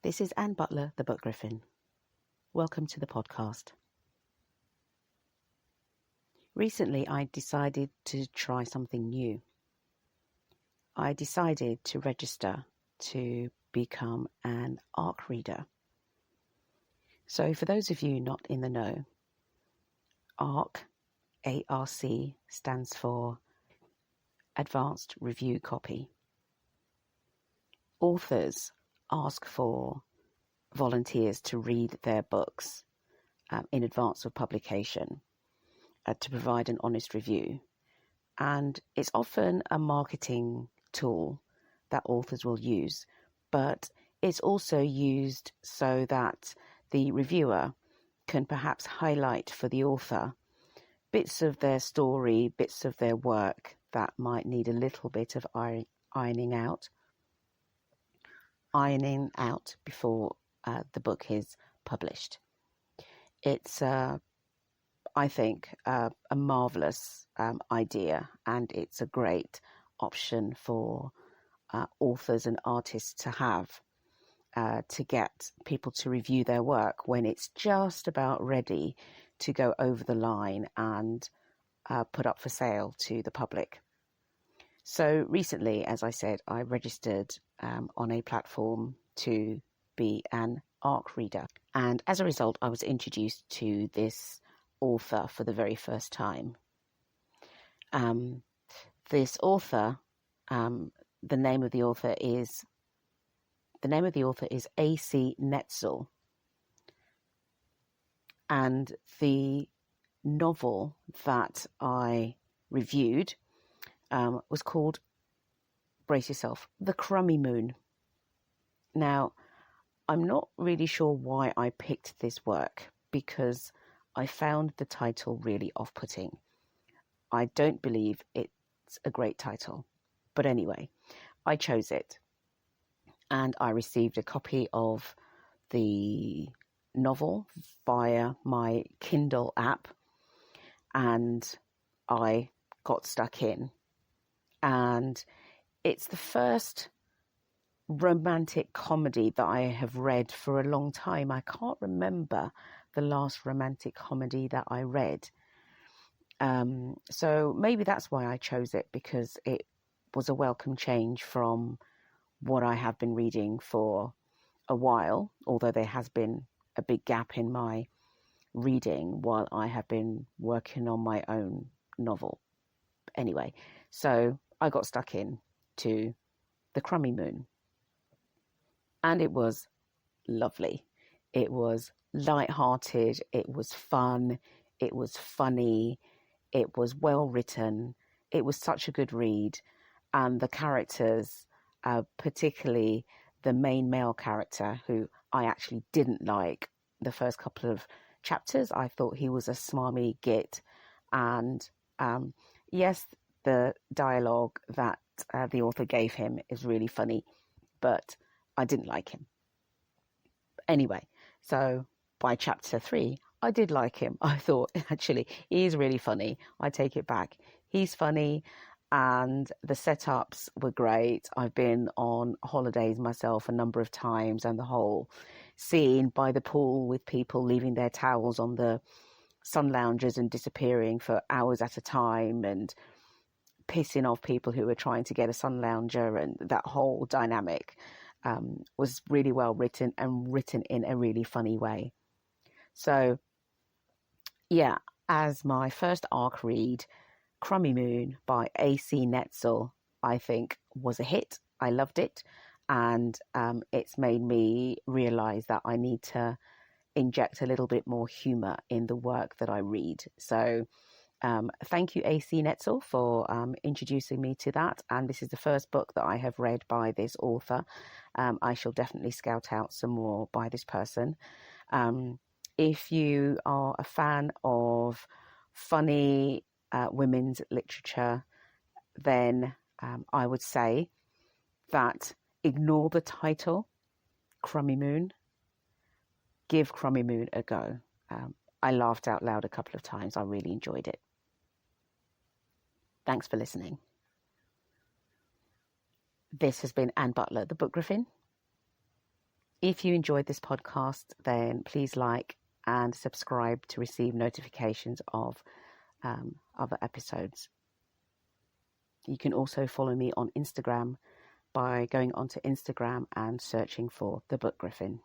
This is Anne Butler, the Book Griffin. Welcome to the podcast. Recently, I decided to try something new. I decided to register to become an ARC reader. So for those of you not in the know, ARC, A-R-C, stands for Advanced Review Copy. Authors ask for volunteers to read their books in advance of publication to provide an honest review. And it's often a marketing tool that authors will use, but it's also used so that the reviewer can perhaps highlight for the author bits of their story, bits of their work that might need a little bit of ironing out before the book is published. It's, I think, a marvellous idea, and it's a great option for authors and artists to have to get people to review their work when it's just about ready to go over the line and put up for sale to the public. So recently, as I said, I registered on a platform to be an ARC reader. And as a result, I was introduced to this author for the very first time. This author, the name of the author is A.C. Netzel. And the novel that I reviewed was called, brace yourself, The Crummy Moon. Now, I'm not really sure why I picked this work, because I found the title really off-putting. I don't believe it's a great title. But anyway, I chose it. And I received a copy of the novel via my Kindle app. And I got stuck in. And it's the first romantic comedy that I have read for a long time. I can't remember the last romantic comedy that I read. So maybe that's why I chose it, because it was a welcome change from what I have been reading for a while, although there has been a big gap in my reading while I have been working on my own novel. Anyway, so I got stuck in to The Crummy Moon. And it was lovely. It was light-hearted. It was fun. It was funny. It was well written. It was such a good read. And the characters, particularly the main male character, who I actually didn't like the first couple of chapters. I thought he was a smarmy git. And yes, the dialogue that the author gave him is really funny, but I didn't like him. Anyway, so by chapter 3, I did like him. I thought, actually, he's really funny. I take it back. He's funny, and the setups were great. I've been on holidays myself a number of times, and the whole scene by the pool with people leaving their towels on the sun loungers and disappearing for hours at a time, and pissing off people who were trying to get a sun lounger, and that whole dynamic was really well written, and written in a really funny way. So, yeah, as my first ARC read, Crummy Moon by A.C. Netzel, I think was a hit. I loved it, and it's made me realise that I need to inject a little bit more humour in the work that I read. So thank you, A.C. Netzel, for introducing me to that. And this is the first book that I have read by this author. I shall definitely scout out some more by this person. If you are a fan of funny women's literature, then I would say that ignore the title, Crummy Moon. Give Crummy Moon a go. I laughed out loud a couple of times. I really enjoyed it. Thanks for listening. This has been Anne Butler, the Book Griffin. If you enjoyed this podcast, then please like and subscribe to receive notifications of other episodes. You can also follow me on Instagram by going onto Instagram and searching for The Book Griffin.